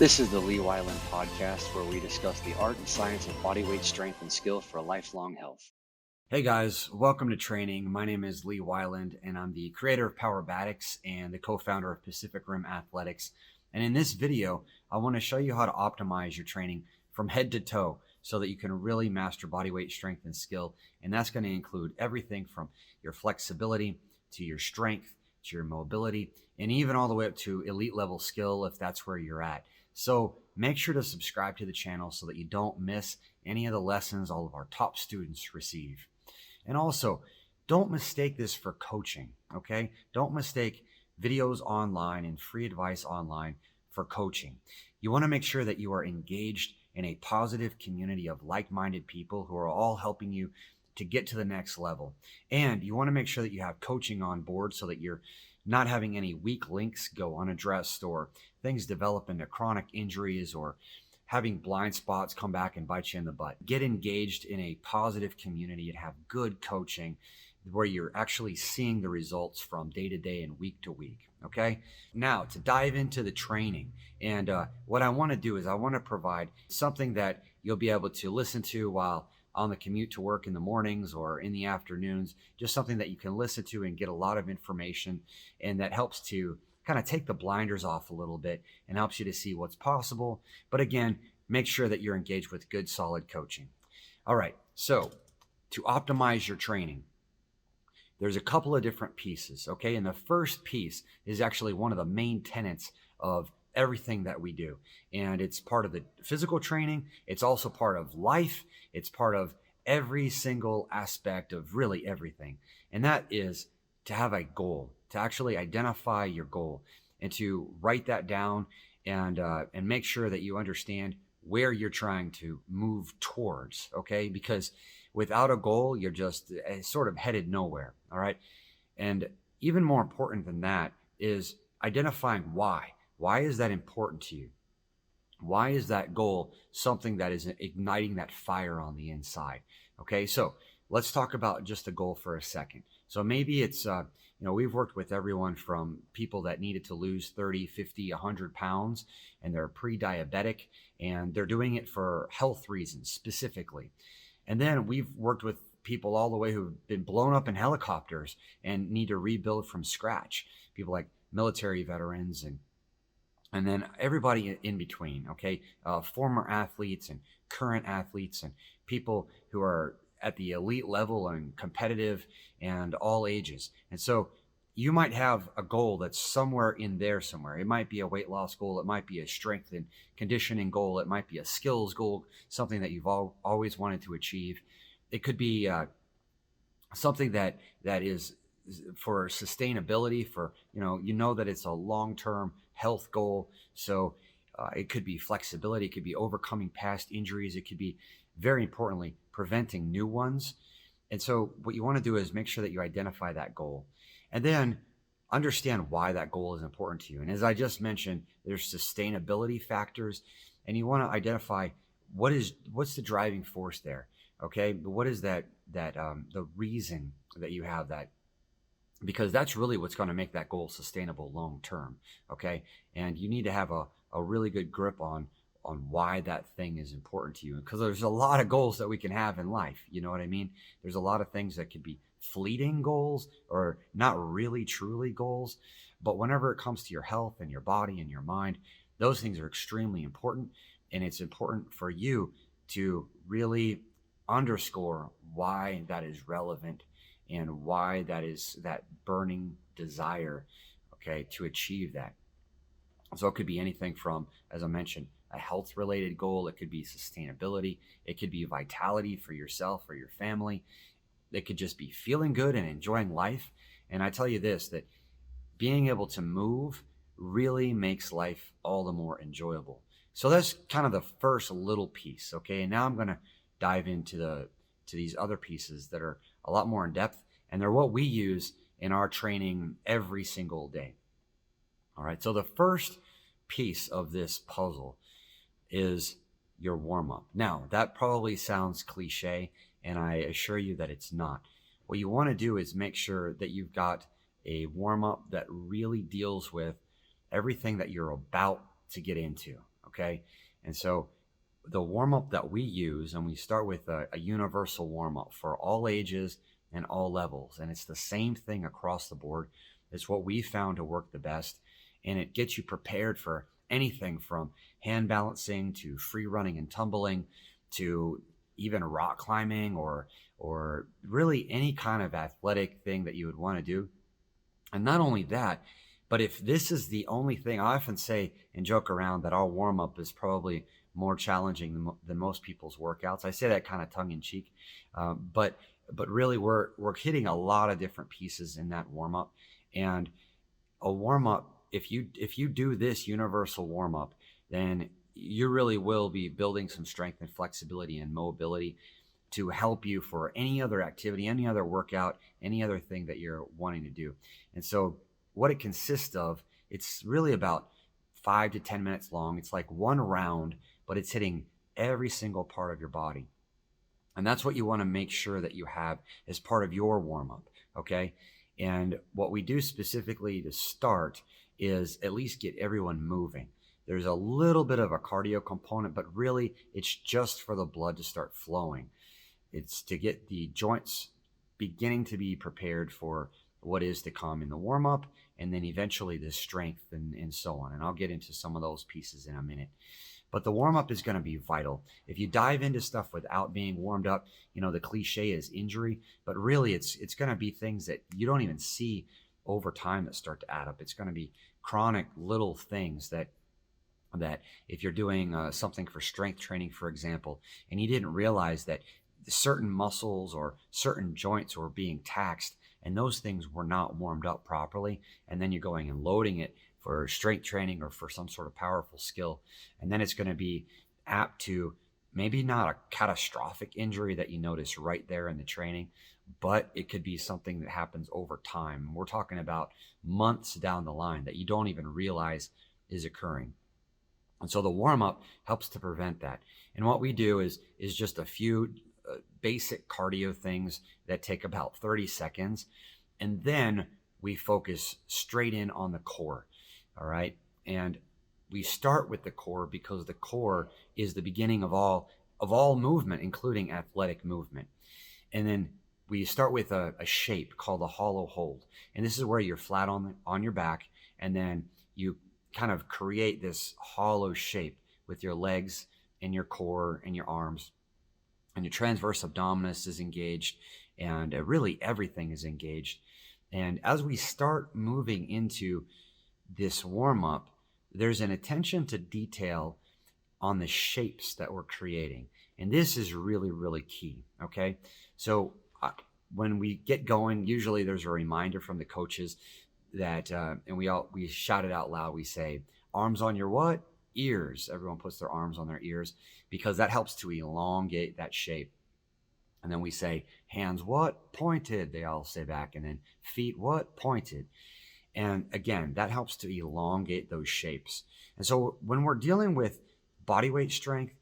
This is the Lee Weiland podcast where we discuss the art and science of bodyweight strength and skill for lifelong health. Hey guys, welcome to training. My name is Lee Weiland and I'm the creator of Powerbatics and the co-founder of Pacific Rim Athletics. And in this video, I want to show you how to optimize your training from head to toe so that you can really master bodyweight strength and skill. And that's going to include everything from your flexibility to your strength to your mobility and even all the way up to elite level skill if that's where you're at. So make sure to subscribe to the channel so that you don't miss any of the lessons all of our top students receive. And also, don't mistake this for coaching, okay? Don't mistake videos online and free advice online for coaching. You want to make sure that you are engaged in a positive community of like-minded people who are all helping you to get to the next level. And you want to make sure that you have coaching on board so that you're not having any weak links go unaddressed or things develop into chronic injuries or having blind spots come back and bite you in the butt. Get engaged in a positive community and have good coaching where you're actually seeing the results from day to day and week to week. Okay. Now to dive into the training, and what I want to do is I want to provide something that you'll be able to listen to while on the commute to work in the mornings or in the afternoons, just something that you can listen to and get a lot of information, and that helps to kind of take the blinders off a little bit and helps you to see what's possible. But again, make sure that you're engaged with good, solid coaching. All right. So to optimize your training, there's a couple of different pieces. Okay. And the first piece is actually one of the main tenets of everything that we do. And it's part of the physical training. It's also part of life. It's part of every single aspect of really everything. And that is to have a goal, to actually identify your goal and to write that down and make sure that you understand where you're trying to move towards. Okay. Because without a goal, you're just sort of headed nowhere. All right. And even more important than that is identifying why. Why is that important to you? Why is that goal something that is igniting that fire on the inside? Okay, so let's talk about just the goal for a second. So maybe it's, we've worked with everyone from people that needed to lose 30, 50, 100 pounds, and they're pre-diabetic, and they're doing it for health reasons specifically. And then we've worked with people all the way who've been blown up in helicopters and need to rebuild from scratch. People like military veterans and then everybody in between, okay? Former athletes and current athletes and people who are at the elite level and competitive and all ages. And so you might have a goal that's somewhere in there somewhere. It might be a weight loss goal. It might be a strength and conditioning goal. It might be a skills goal, something that you've always wanted to achieve. It could be something that is for sustainability, for, you know that it's a long-term health goal. So it could be flexibility. It could be overcoming past injuries. It could be, very importantly, preventing new ones. And so what you want to do is make sure that you identify that goal and then understand why that goal is important to you. And as I just mentioned, there's sustainability factors, and you want to identify what's the driving force there. Okay. What is the reason that you have that? Because that's really what's going to make that goal sustainable long term. Okay. And you need to have a really good grip on why that thing is important to you. Because there's a lot of goals that we can have in life. You know what I mean? There's a lot of things that could be fleeting goals or not really truly goals. But whenever it comes to your health and your body and your mind, those things are extremely important. And it's important for you to really underscore why that is relevant and why that is that burning desire, okay, to achieve that. So it could be anything from, as I mentioned, a health-related goal. It could be sustainability. It could be vitality for yourself or your family. It could just be feeling good and enjoying life. And I tell you this, that being able to move really makes life all the more enjoyable. So that's kind of the first little piece, okay? And now I'm going to dive into these other pieces that are a lot more in depth, and they're what we use in our training every single day. All right, so the first piece of this puzzle is your warm-up. Now, that probably sounds cliche, and I assure you that it's not. What you want to do is make sure that you've got a warm-up that really deals with everything that you're about to get into. Okay. And so the warm up that we use, and we start with a universal warm up for all ages and all levels. And it's the same thing across the board. It's what we found to work the best. And it gets you prepared for anything from hand balancing to free running and tumbling to even rock climbing, or really any kind of athletic thing that you would want to do. And not only that, but if this is the only thing, I often say and joke around that our warm up is probably more challenging than most people's workouts. I say that kind of tongue in cheek, but really we're hitting a lot of different pieces in that warm up. And a warm up, if you do this universal warm up, then you really will be building some strength and flexibility and mobility to help you for any other activity, any other workout, any other thing that you're wanting to do. And so what it consists of, it's really about 5 to 10 minutes long. It's like one round, but it's hitting every single part of your body. And that's what you want to make sure that you have as part of your warm-up, okay? And what we do specifically to start is at least get everyone moving. There's a little bit of a cardio component, but really it's just for the blood to start flowing. It's to get the joints beginning to be prepared for what is to come in the warm-up, and then eventually the strength and so on. And I'll get into some of those pieces in a minute. But the warm-up is going to be vital. If you dive into stuff without being warmed up, the cliche is injury, but really it's going to be things that you don't even see over time that start to add up. It's going to be chronic little things that if you're doing something for strength training, for example, and you didn't realize that certain muscles or certain joints were being taxed and those things were not warmed up properly, and then you're going and loading it for strength training or for some sort of powerful skill, and then it's going to be apt to maybe not a catastrophic injury that you notice right there in the training, but it could be something that happens over time. We're talking about months down the line that you don't even realize is occurring. And so the warm-up helps to prevent that. And what we do is just a few basic cardio things that take about 30 seconds. And then we focus straight in on the core. All right. And we start with the core because the core is the beginning of all movement, including athletic movement. And then we start with a shape called a hollow hold. And this is where you're flat on your back, and then you kind of create this hollow shape with your legs and your core and your arms, and your transverse abdominis is engaged, and really everything is engaged. And as we start moving into this warm-up, there's an attention to detail on the shapes that we're creating. And this is really, really key, okay? So when we get going, usually there's a reminder from the coaches that, and we shout it out loud, we say, arms on your what? Ears. Everyone puts their arms on their ears because that helps to elongate that shape. And then we say, hands what? Pointed. They all say back. And then feet what? Pointed. And again, that helps to elongate those shapes. And so when we're dealing with body weight strength,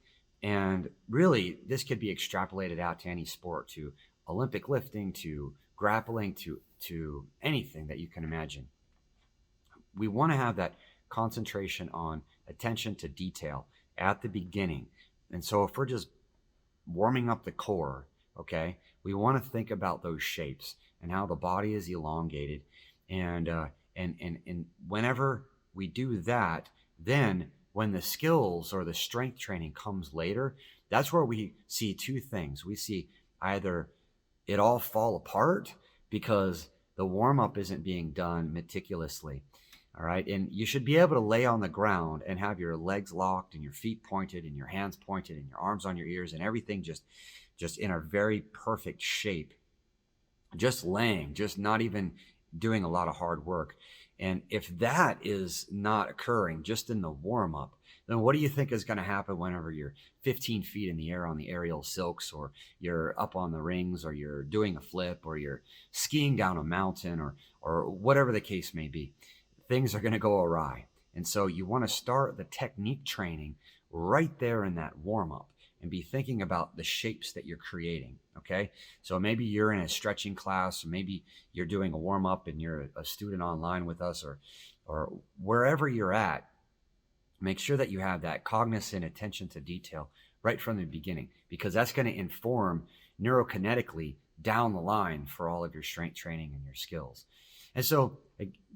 and really this could be extrapolated out to any sport, to Olympic lifting, to grappling, to anything that you can imagine, we want to have that concentration on attention to detail at the beginning. And so if we're just warming up the core, okay, we want to think about those shapes and how the body is elongated. And whenever we do that, then when the skills or the strength training comes later, that's where we see two things. We see either it all fall apart because the warm-up isn't being done meticulously. All right. And you should be able to lay on the ground and have your legs locked and your feet pointed and your hands pointed and your arms on your ears and everything just in a very perfect shape, just laying, just not even doing a lot of hard work. And if that is not occurring just in the warm-up, then what do you think is going to happen whenever you're 15 feet in the air on the aerial silks, or you're up on the rings, or you're doing a flip, or you're skiing down a mountain, or whatever the case may be? Things are going to go awry. And so you want to start the technique training right there in that warm-up and be thinking about the shapes that you're creating, okay? So maybe you're in a stretching class, or maybe you're doing a warm-up and you're a student online with us, or wherever you're at, make sure that you have that cognizant attention to detail right from the beginning, because that's going to inform neurokinetically down the line for all of your strength training and your skills. And so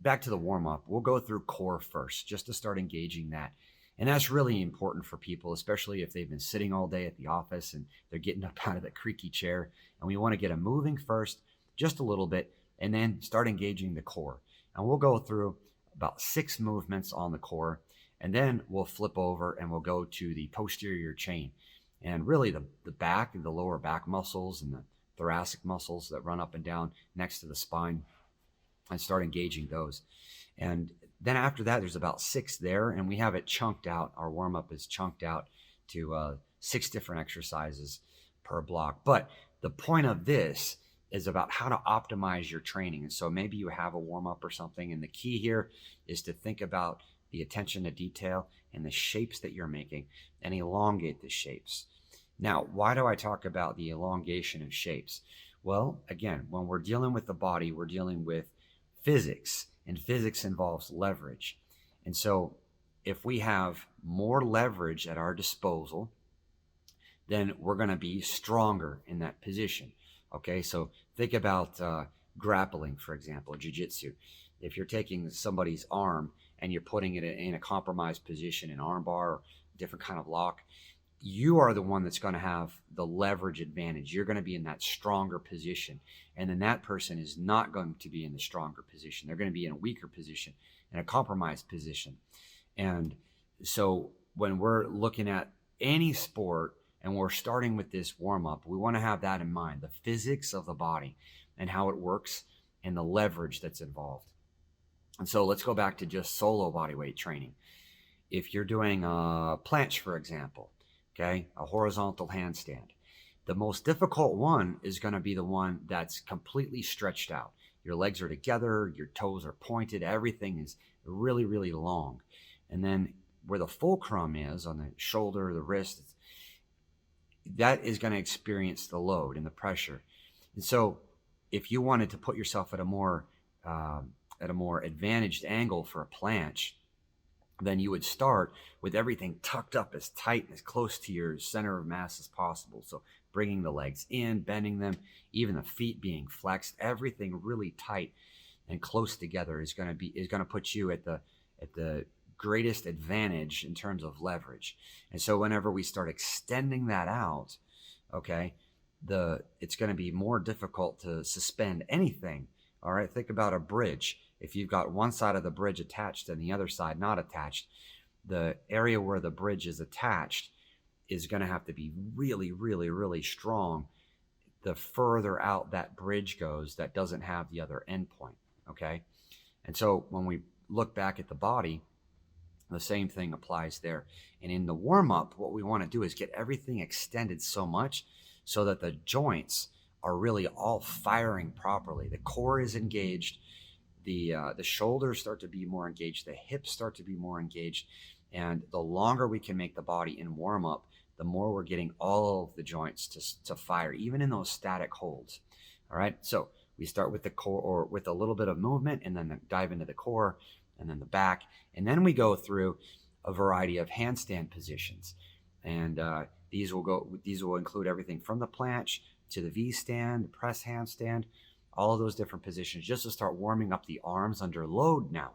back to the warm-up, we'll go through core first just to start engaging that. And that's really important for people, especially if they've been sitting all day at the office and they're getting up out of that creaky chair. And we want to get them moving first, just a little bit, and then start engaging the core. And we'll go through about 6 movements on the core, and then we'll flip over and we'll go to the posterior chain. And really the back and the lower back muscles and the thoracic muscles that run up and down next to the spine, and start engaging those. And then after that, there's about 6 there, and we have it chunked out. Our warm-up is chunked out to 6 different exercises per block. But the point of this is about how to optimize your training. And so maybe you have a warm-up or something, and the key here is to think about the attention to detail and the shapes that you're making, and elongate the shapes. Now, why do I talk about the elongation of shapes? Well, again, when we're dealing with the body, we're dealing with physics, and physics involves leverage. And so if we have more leverage at our disposal, then we're going to be stronger in that position. Okay, so think about grappling, for example, jiu-jitsu. If you're taking somebody's arm and you're putting it in a compromised position, an arm bar, or different kind of lock, you are the one that's going to have the leverage advantage. You're going to be in that stronger position. And then that person is not going to be in the stronger position. They're going to be in a weaker position, in a compromised position. And so when we're looking at any sport and we're starting with this warm-up, we want to have that in mind, the physics of the body and how it works and the leverage that's involved. And so let's go back to just solo bodyweight training. If you're doing a planche, for example, okay, a horizontal handstand, the most difficult one is going to be the one that's completely stretched out. Your legs are together, your toes are pointed, everything is really, really long. And then where the fulcrum is on the shoulder, the wrist, that is going to experience the load and the pressure. And so if you wanted to put yourself at a more advantaged angle for a planche, then you would start with everything tucked up as tight and as close to your center of mass as possible. So bringing the legs in, bending them, even the feet being flexed, everything really tight and close together is going to put you at the greatest advantage in terms of leverage. And so whenever we start extending that out, okay, it's going to be more difficult to suspend anything. All right, think about a bridge. If you've got one side of the bridge attached and the other side not attached, the area where the bridge is attached is going to have to be really, really, really strong the further out that bridge goes that doesn't have the other endpoint, okay? And so when we look back at the body, the same thing applies there. And in the warm-up, what we want to do is get everything extended so much so that the joints are really all firing properly. The core is engaged, the shoulders start to be more engaged, the hips start to be more engaged, and the longer we can make the body in warm-up, the more we're getting all of the joints to fire, even in those static holds. All right, so we start with the core, or with a little bit of movement, and then dive into the core, and then the back, and then we go through a variety of handstand positions, and these will include everything from the planche to the V-stand, the press handstand, all of those different positions, just to start warming up the arms under load now.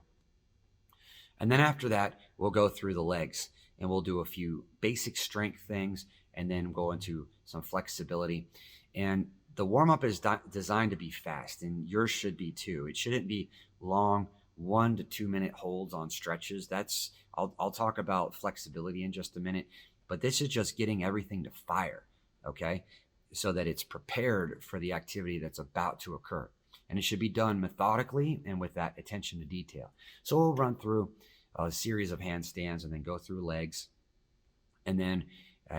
And then after that, we'll go through the legs, and we'll do a few basic strength things, and then go into some flexibility. And the warm-up is designed to be fast, and yours should be too. It shouldn't be long 1 to 2 minute holds on stretches. I'll talk about flexibility in just a minute, but this is just getting everything to fire, okay? So that it's prepared for the activity that's about to occur. And it should be done methodically and with that attention to detail. So we'll run through a series of handstands and then go through legs. And then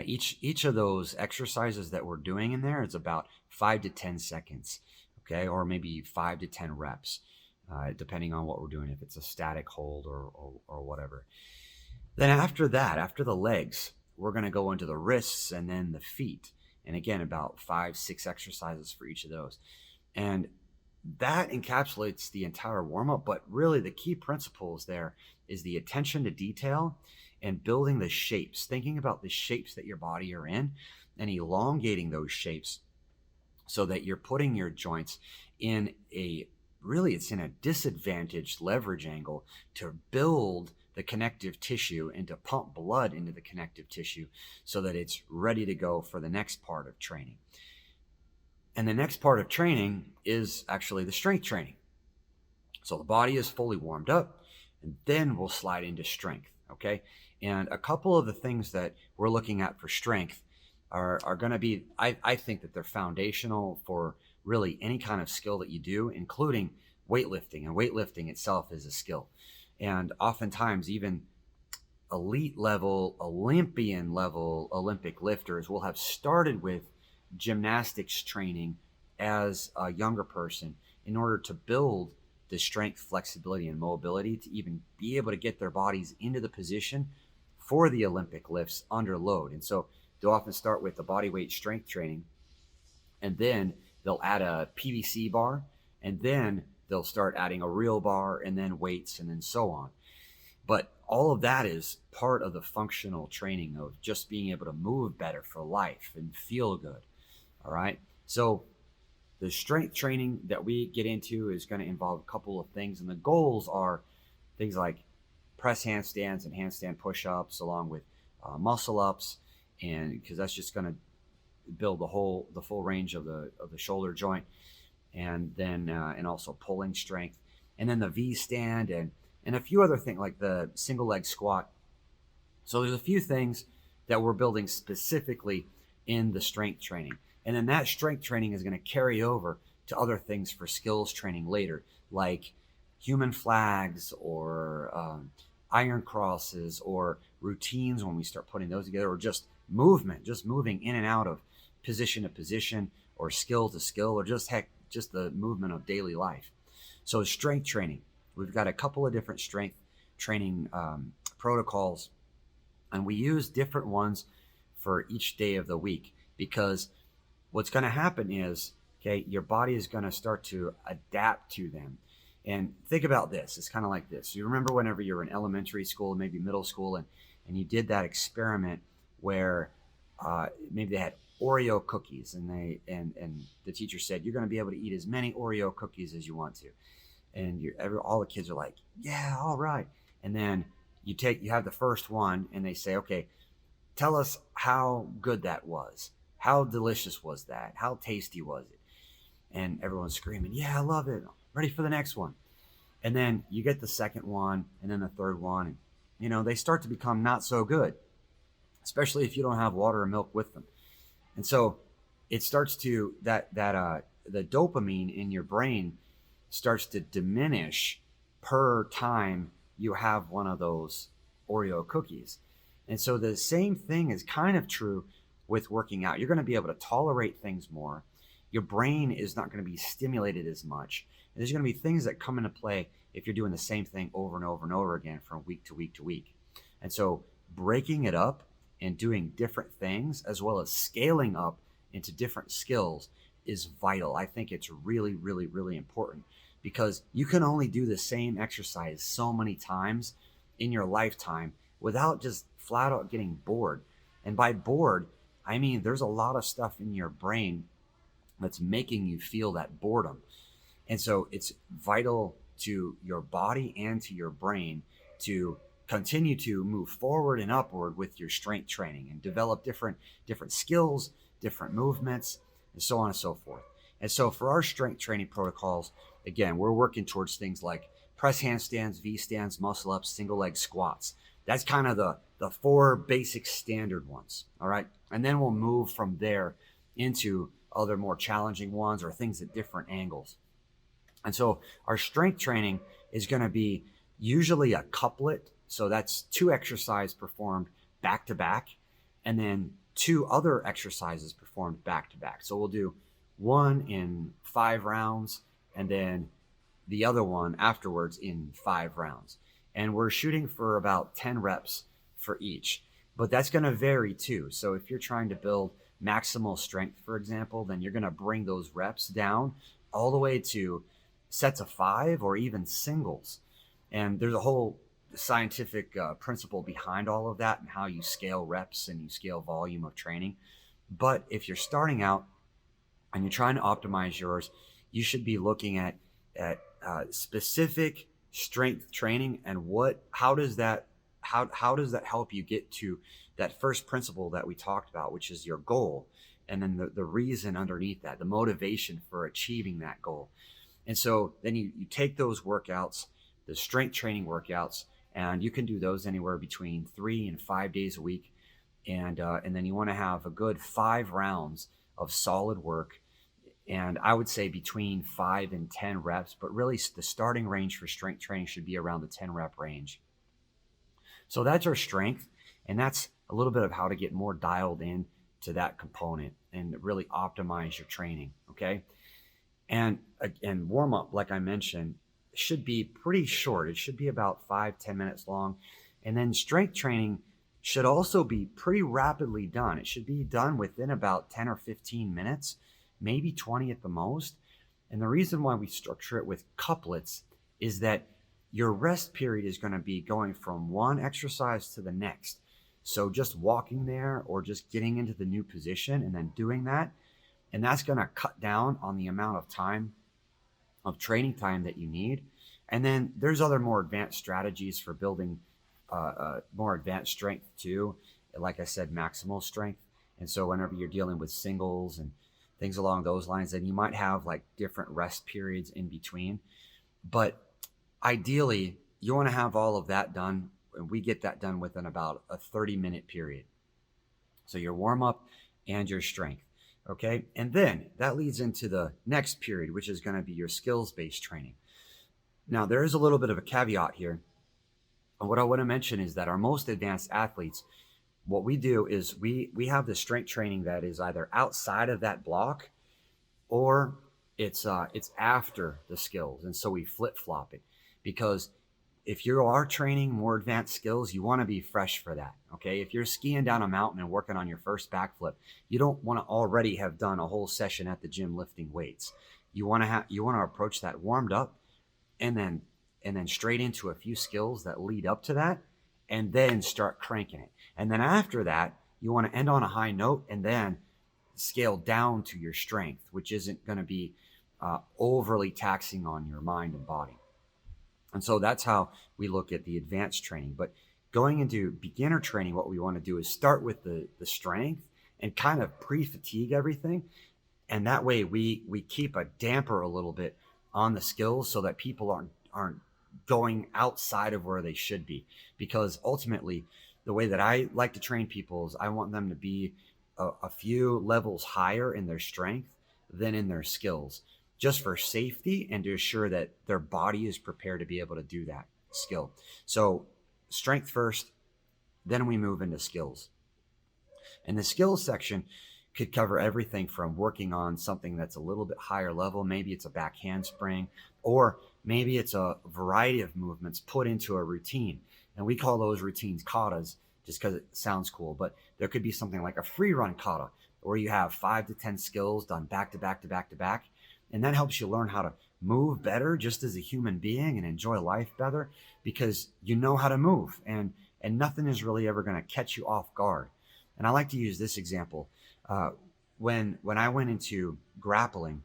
each of those exercises that we're doing in there is about 5 to 10 seconds, okay? Or maybe 5 to 10 reps, depending on what we're doing, if it's a static hold or whatever. Then after that, after the legs, we're going to go into the wrists and then the feet. And again, about 5-6 exercises for each of those. And that encapsulates the entire warm-up, but really the key principles there is the attention to detail and building the shapes, thinking about the shapes that your body are in and elongating those shapes so that you're putting your joints in it's in a disadvantaged leverage angle to build the connective tissue and to pump blood into the connective tissue so that it's ready to go for the next part of training. And the next part of training is actually the strength training. So the body is fully warmed up, and then we'll slide into strength, okay? And a couple of the things that we're looking at for strength are going to be, I think that they're foundational for really any kind of skill that you do, including weightlifting. And weightlifting itself is a skill. And oftentimes, even elite level, Olympian level Olympic lifters will have started with gymnastics training as a younger person in order to build the strength, flexibility, and mobility to even be able to get their bodies into the position for the Olympic lifts under load. And so they'll often start with the body weight strength training, and then they'll add a PVC bar, and then they'll start adding a real bar, and then weights, and then so on. But all of that is part of the functional training of just being able to move better for life and feel good. All right. So the strength training that we get into is going to involve a couple of things. And the goals are things like press handstands and handstand push-ups, along with muscle ups. And because that's just going to build the full range of the shoulder joint. And then, and also pulling strength. And then the V stand and a few other things like the single leg squat. So there's a few things that we're building specifically in the strength training. And then that strength training is going to carry over to other things for skills training later, like human flags or iron crosses or routines when we start putting those together, or just movement, just moving in and out of position to position or skill to skill, or just the movement of daily life. So strength training, we've got a couple of different strength training protocols, and we use different ones for each day of the week, because what's going to happen is, okay, your body is going to start to adapt to them. And think about this. It's kind of like this. You remember whenever you were in elementary school, maybe middle school, and you did that experiment where maybe they had Oreo cookies, and the teacher said, you're going to be able to eat as many Oreo cookies as you want to. And all the kids are like, yeah, all right. And then you have the first one, and they say, okay, tell us how good that was. How delicious was that? How tasty was it? And everyone's screaming, yeah, I love it. Ready for the next one. And then you get the second one, and then the third one. And, they start to become not so good, especially if you don't have water or milk with them. And so it starts to, the dopamine in your brain starts to diminish per time you have one of those Oreo cookies. And so the same thing is kind of true with working out. You're going to be able to tolerate things more. Your brain is not going to be stimulated as much. And there's going to be things that come into play if you're doing the same thing over and over and over again from week to week to week. And so breaking it up and doing different things, as well as scaling up into different skills, is vital. I think it's really, really, really important, because you can only do the same exercise so many times in your lifetime without just flat out getting bored. And by bored, I mean there's a lot of stuff in your brain that's making you feel that boredom. And so it's vital to your body and to your brain to continue to move forward and upward with your strength training and develop different skills, different movements, and so on and so forth. And so for our strength training protocols, again, we're working towards things like press handstands, V stands, muscle ups, single leg squats. That's kind of the four basic standard ones. All right. And then we'll move from there into other more challenging ones or things at different angles. And so our strength training is going to be usually a couplet. So that's 2 exercises performed back to back, and then 2 other exercises performed back to back. So we'll do one in 5 rounds, and then the other one afterwards in 5 rounds. And we're shooting for about 10 reps for each, but that's going to vary too. So if you're trying to build maximal strength, for example, then you're going to bring those reps down all the way to sets of 5 or even singles. And there's a whole scientific principle behind all of that and how you scale reps and you scale volume of training. But if you're starting out and you're trying to optimize yours, you should be looking at specific strength training and how does that help you get to that first principle that we talked about, which is your goal, and then the reason underneath that, the motivation for achieving that goal. And so then you take those workouts, the strength training workouts, and you can do those anywhere between 3 and 5 days a week. And then you want to have a good 5 rounds of solid work. And I would say between 5 and 10 reps, but really the starting range for strength training should be around the 10 rep range. So that's our strength. And that's a little bit of how to get more dialed in to that component and really optimize your training. Okay. And warm up, like I mentioned, should be pretty short. It should be about 5-10 minutes long. And then strength training should also be pretty rapidly done. It should be done within about 10 or 15 minutes, maybe 20 at the most. And the reason why we structure it with couplets is that your rest period is going to be going from one exercise to the next. So just walking there or just getting into the new position and then doing that, and that's going to cut down on the amount of time of training time that you need. And then there's other more advanced strategies for building more advanced strength too. Like I said, maximal strength. And so whenever you're dealing with singles and things along those lines, then you might have like different rest periods in between. But ideally, you want to have all of that done. And we get that done within about a 30-minute period. So your warm up and your strength. Okay. And then that leads into the next period, which is going to be your skills-based training. Now, there is a little bit of a caveat here. And what I want to mention is that our most advanced athletes, what we do is we have the strength training that is either outside of that block or it's after the skills. And so we flip-flop it, because if you are training more advanced skills, you want to be fresh for that. Okay. If you're skiing down a mountain and working on your first backflip, you don't want to already have done a whole session at the gym lifting weights. You want to approach that warmed up and then straight into a few skills that lead up to that, and then start cranking it. And then after that, you want to end on a high note and then scale down to your strength, which isn't going to be overly taxing on your mind and body. And so that's how we look at the advanced training. But going into beginner training, what we want to do is start with the strength and kind of pre-fatigue everything. And that way we keep a damper a little bit on the skills so that people aren't going outside of where they should be. Because ultimately, the way that I like to train people is I want them to be a few levels higher in their strength than in their skills, just for safety and to assure that their body is prepared to be able to do that skill. So strength first, then we move into skills. And the skills section could cover everything from working on something that's a little bit higher level. Maybe it's a back handspring, or maybe it's a variety of movements put into a routine. And we call those routines katas just because it sounds cool. But there could be something like a free run kata, where you have 5 to 10 skills done back to back to back to back. And that helps you learn how to move better just as a human being and enjoy life better, because you know how to move and nothing is really ever going to catch you off guard. And I like to use this example. When I went into grappling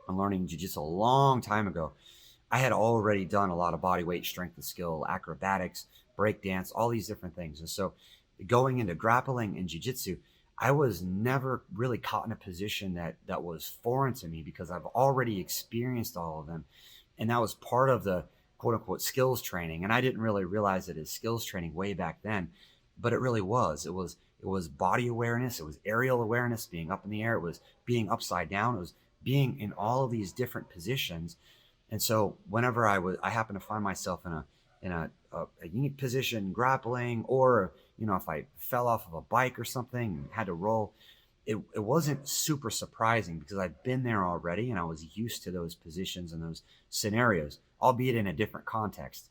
and learning jiu-jitsu a long time ago, I had already done a lot of body weight, strength and skill, acrobatics, breakdance, all these different things. And so going into grappling and jiu-jitsu, I was never really caught in a position that was foreign to me, because I've already experienced all of them. And that was part of the quote unquote skills training. And I didn't really realize it as skills training way back then, but it really was. It was body awareness. It was aerial awareness, being up in the air. It was being upside down. It was being in all of these different positions. And so whenever I happened to find myself in a unique position grappling, or if I fell off of a bike or something and had to roll, it wasn't super surprising, because I'd been there already and I was used to those positions and those scenarios, albeit in a different context.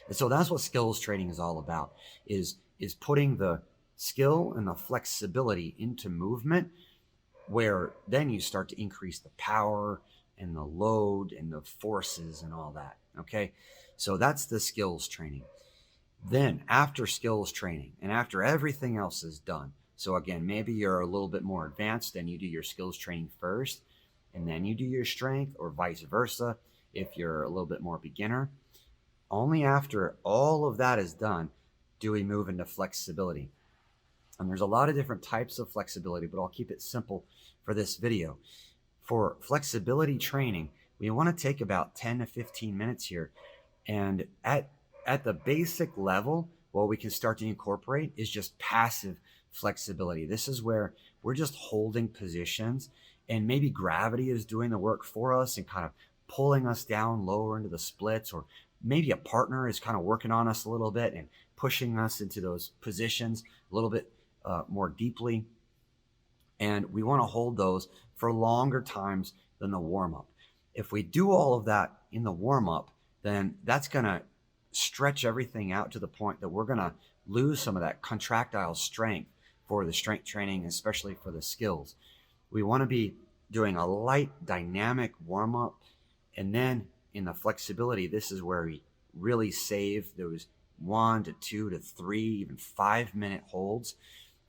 And so that's what skills training is all about, is putting the skill and the flexibility into movement, where then you start to increase the power and the load and the forces and all that. Okay. So that's the skills training. Then after skills training and after everything else is done, so again, maybe you're a little bit more advanced and you do your skills training first and then you do your strength, or vice versa if you're a little bit more beginner. Only after all of that is done do we move into flexibility. And there's a lot of different types of flexibility, but I'll keep it simple for this video. For flexibility training, we want to take about 10 to 15 minutes here. And at the basic level, what we can start to incorporate is just passive flexibility. This is where we're just holding positions and maybe gravity is doing the work for us and kind of pulling us down lower into the splits, or maybe a partner is kind of working on us a little bit and pushing us into those positions a little bit more deeply. And we want to hold those for longer times than the warm-up. If we do all of that in the warm-up, then that's going to stretch everything out to the point that we're going to lose some of that contractile strength for the strength training, especially for the skills. We want to be doing a light dynamic warm-up, and then in the flexibility, this is where we really save those 1 to 2 to 3, even 5-minute holds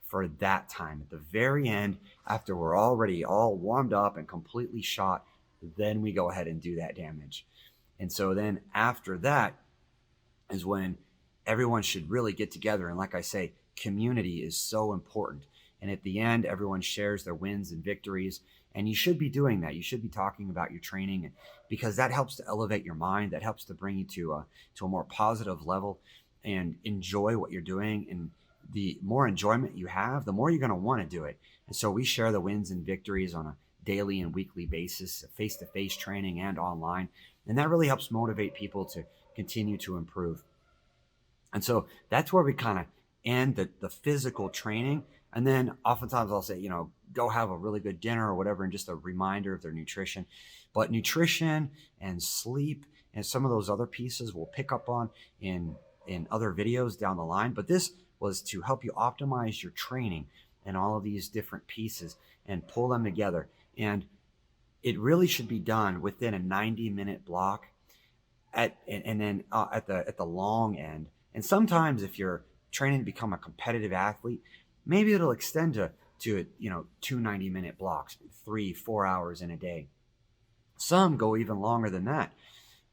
for that time. At the very end, after we're already all warmed up and completely shot, then we go ahead and do that damage. And so then after that is when everyone should really get together. And like I say, community is so important. And at the end, everyone shares their wins and victories. And you should be doing that. You should be talking about your training, because that helps to elevate your mind. That helps to bring you to a more positive level and enjoy what you're doing. And the more enjoyment you have, the more you're going to want to do it. And so we share the wins and victories on a daily and weekly basis, face-to-face training and online. And that really helps motivate people to continue to improve. And so that's where we kind of end the physical training. And then oftentimes I'll say, go have a really good dinner or whatever, and just a reminder of their nutrition. But nutrition and sleep and some of those other pieces we'll pick up on in other videos down the line. But this was to help you optimize your training and all of these different pieces and pull them together. And it really should be done within a 90-minute block and then at the long end. And sometimes if you're training to become a competitive athlete, maybe it'll extend to 2 90-minute blocks, 3-4 hours in a day. Some go even longer than that.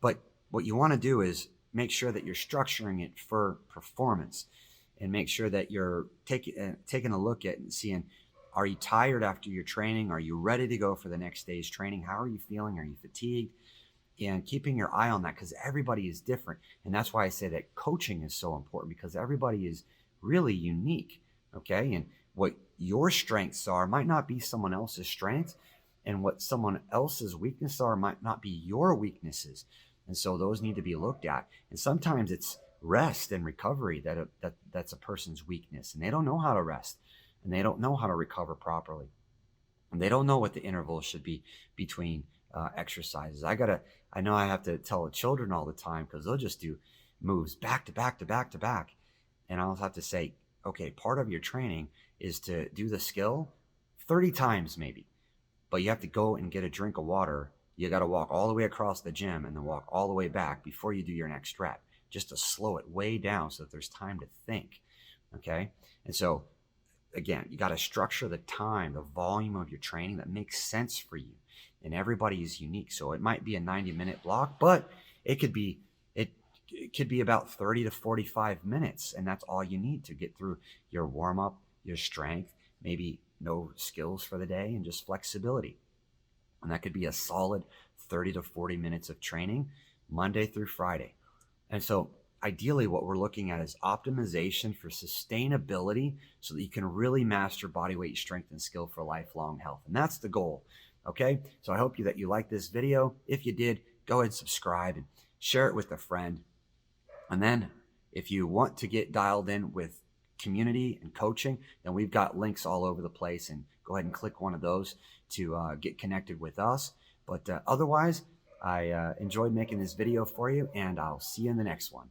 But what you want to do is make sure that you're structuring it for performance, and make sure that you're taking a look at and seeing, are you tired after your training? Are you ready to go for the next day's training? How are you feeling? Are you fatigued? And keeping your eye on that, because everybody is different. And that's why I say that coaching is so important, because everybody is really unique. Okay. And what your strengths are might not be someone else's strengths, and what someone else's weaknesses are might not be your weaknesses. And so those need to be looked at. And sometimes it's rest and recovery that's a person's weakness, and they don't know how to rest, and they don't know how to recover properly, and they don't know what the intervals should be between exercises. I know I have to tell the children all the time, because they'll just do moves back to back to back to back, and I'll have to say, okay, part of your training is to do the skill 30 times maybe, but you have to go and get a drink of water. You got to walk all the way across the gym and then walk all the way back before you do your next rep, just to slow it way down so that there's time to think. Okay. And so again, you got to structure the time, the volume of your training that makes sense for you. And everybody is unique. So it might be a 90-minute block, but it could be about 30 to 45 minutes. And that's all you need to get through your warm up, your strength, maybe no skills for the day, and just flexibility. And that could be a solid 30 to 40 minutes of training Monday through Friday. And so ideally what we're looking at is optimization for sustainability, so that you can really master body weight, strength, and skill for lifelong health. And that's the goal. Okay. So I hope that you liked this video. If you did, go ahead and subscribe and share it with a friend. And then if you want to get dialed in with community and coaching, then we've got links all over the place, and go ahead and click one of those to get connected with us. But otherwise, I enjoyed making this video for you, and I'll see you in the next one.